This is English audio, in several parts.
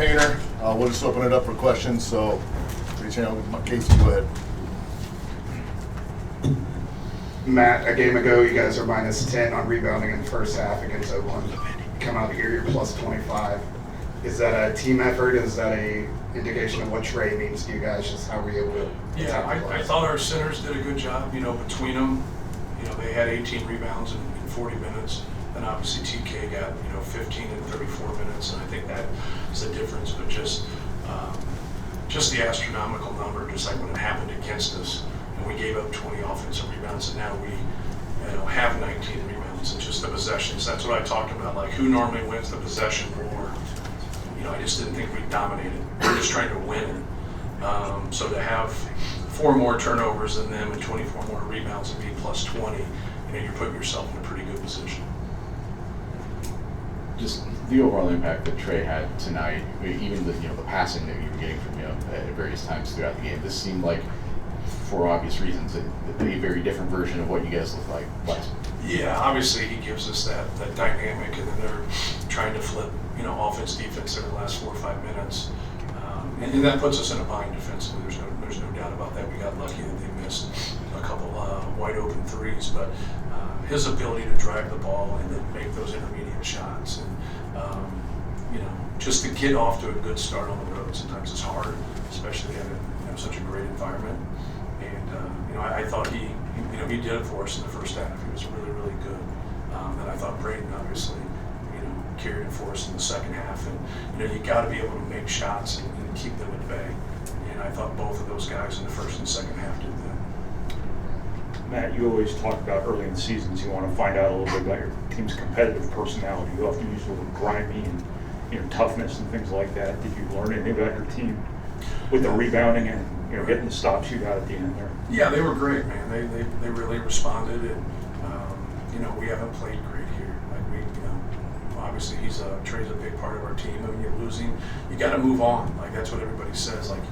Painter. We'll just open it up for questions. So, Casey, go ahead. Matt, a game ago, you guys are -10 on rebounding in the first half against Oakland. Come out here, you're +25. Is that a team effort? Is that a indication of what Trey means to you guys? Just how were you able to? Yeah, I thought our centers did a good job. Between them, they had 18 rebounds in 40 minutes, and obviously TK got 15 and 34 minutes, and I think that's the difference. But just the astronomical number, just like when it happened against us, and we gave up 20 offensive rebounds, and now we have 19 rebounds and just the possessions. That's what I talked about. Like, who normally wins the possession war? I just didn't think we dominated. We're just trying to win. So to have 4 more turnovers than them and 24 more rebounds and be +20, you're putting yourself in a pretty good position. Just the overall impact that Trey had tonight, even the passing that you were getting from him at various times throughout the game. This seemed like, for obvious reasons, a very different version of what you guys look like last. Yeah, obviously he gives us that dynamic, and then they're trying to flip, offense, defense in the last 4 or 5 minutes, and that puts us in a bind defensively. There's no doubt about that. We got lucky that they missed a couple wide open threes, but his ability to drive the ball and then make those intermediate shots, and just to get off to a good start on the road sometimes is hard, especially in such a great environment. And I thought he did it for us in the first half. He was really, really good. And I thought Braden obviously, carried it for us in the second half. And, you got to be able to make shots and keep them at bay. And I thought both of those guys in the first and second half did that. Matt, you always talk about early in the seasons, you want to find out a little bit about your team's competitive personality. You often use the word grimy and toughness and things like that. Did you learn anything about your team with the rebounding and getting the stops you got at the end there? Yeah, they were great, man. They really responded, and we haven't played great here. Like obviously Trey's a big part of our team. And when you're losing, you got to move on. Like, that's what everybody says. Like,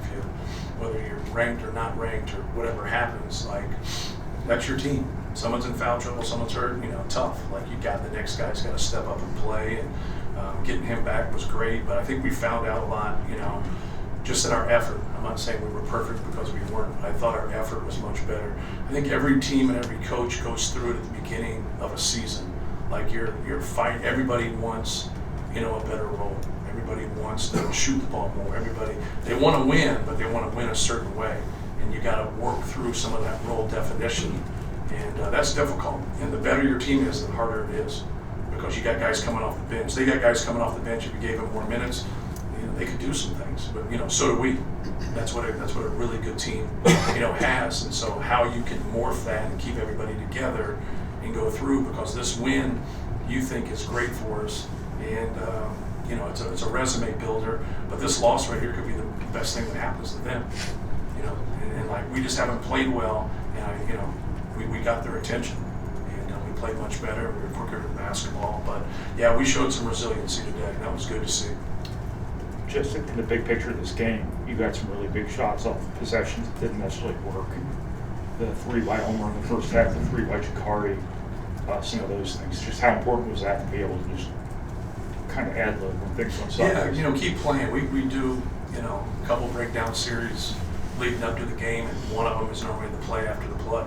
whether you're ranked or not ranked or whatever happens, like, that's your team. Someone's in foul trouble, someone's hurt. Tough. Like, the next guy's got to step up and play. And getting him back was great. But I think we found out a lot. Just in our effort. I'm not saying we were perfect because we weren't. I thought our effort was much better. I think every team and every coach goes through it at the beginning of a season. Like, you're fighting. Everybody wants, a better role. Everybody wants to shoot the ball more. They want to win, but they want to win a certain way. And you got to work through some of that role definition. And that's difficult. And the better your team is, the harder it is. Because you got guys coming off the bench. They got guys coming off the bench. If you gave them more minutes, they could do some things, but so do we. That's what a really good team has, and so how you can morph that and keep everybody together and go through, because this win you think is great for us, and it's a resume builder, but this loss right here could be the best thing that happens to them, and like, we just haven't played well, and we got their attention, and we played much better. We were quicker in basketball, but yeah, we showed some resiliency today, and that was good to see. Just in the big picture of this game, you got some really big shots off possessions that didn't necessarily work. The 3 by Homer in the first half, the 3 by Jakari, some of those things. Just how important was that to be able to just kind of ad-lib when things went sideways? Yeah, keep playing. We do, a couple breakdown series leading up to the game, and one of them is normally the play after the play.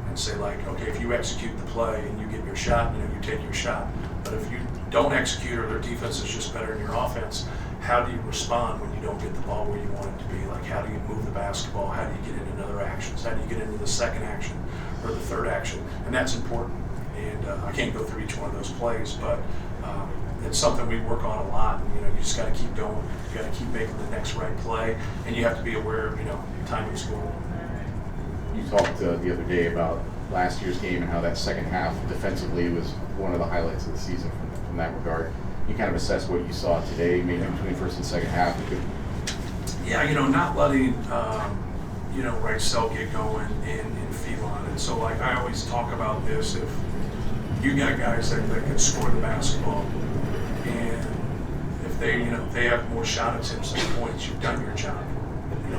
And say, like, okay, if you execute the play and you get your shot, you take your shot. But if you don't execute, or their defense is just better than your offense, how do you respond when you don't get the ball where you want it to be? Like, how do you move the basketball? How do you get into other actions? How do you get into the second action or the third action? And that's important. And I can't go through each one of those plays, but it's something we work on a lot. And, you just got to keep going. You got to keep making the next right play, and you have to be aware of, timing is gold. You talked the other day about last year's game and how that second half defensively was one of the highlights of the season from that regard. You kind of assess what you saw today, maybe between first and second half. Yeah, not letting, Ricel get going in Phelan. And so, like, I always talk about this. If you got guys that can score the basketball, and if they have more shot attempts than points, you've done your job.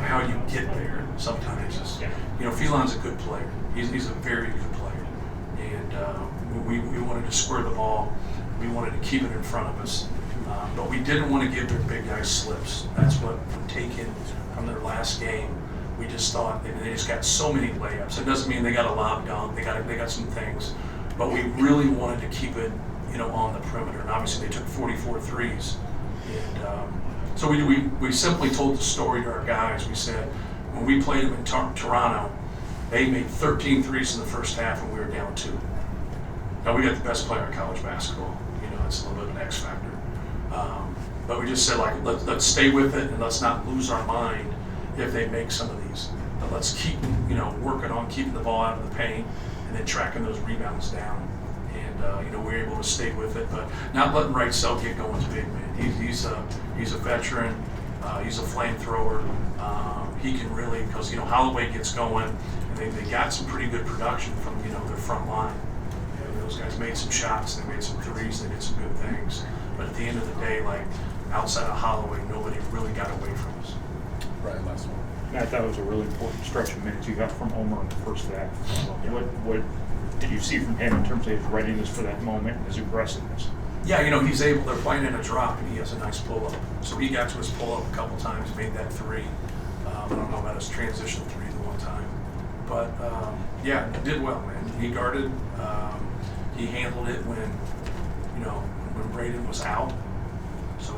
How you get there sometimes is, Phelan's a good player. He's a very good player. And we wanted to square the ball. We wanted to keep it in front of us. But we didn't want to give their big guys slips. That's what we've taken from their last game. We just thought they just got so many layups. It doesn't mean they got a lob dunk. They got some things, but we really wanted to keep it, on the perimeter. And obviously they took 44 threes. And so we simply told the story to our guys. We said when we played them in Toronto, they made 13 threes in the first half and we were down 2. Now we got the best player in college basketball. It's a little bit of an X factor. But we just said, like, let's stay with it and let's not lose our mind if they make some of these. But let's keep, working on keeping the ball out of the paint and then tracking those rebounds down. And, we're able to stay with it, but not letting Wright Sell get going too big, man. He's a veteran. He's a flamethrower. He can really, because, Holloway gets going and they got some pretty good production from, their front line. Those guys made some shots, they made some threes, they did some good things. But at the end of the day, like, outside of Holloway, nobody really got away from us. Right, last one. Matt, that was a really important stretch of minutes you got from Omer in the first half. What did you see from him in terms of his readiness for that moment and his aggressiveness? Yeah, he's able, they're playing in a drop, and he has a nice pull-up. So he got to his pull-up a couple times, made that 3. I don't know about his transition 3 the one time. But, yeah, did well, man. He guarded. He handled it when Braden was out. So,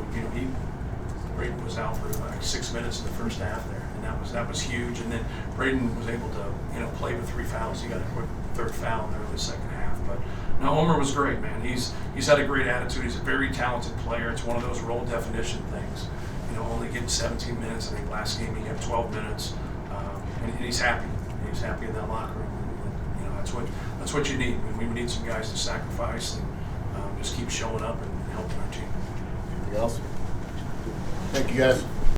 Braden was out for like 6 minutes in the first half there, and that was huge. And then Braden was able to, play with 3 fouls. He got a quick 3rd foul in there in the second half. But no, Omer was great, man. He's had a great attitude. He's a very talented player. It's one of those role definition things. Only getting 17 minutes. I think last game he got 12 minutes, and he's happy. He's happy in that locker room. That's what you need. We need some guys to sacrifice and just keep showing up and helping our team. Anything else? Thank you, guys.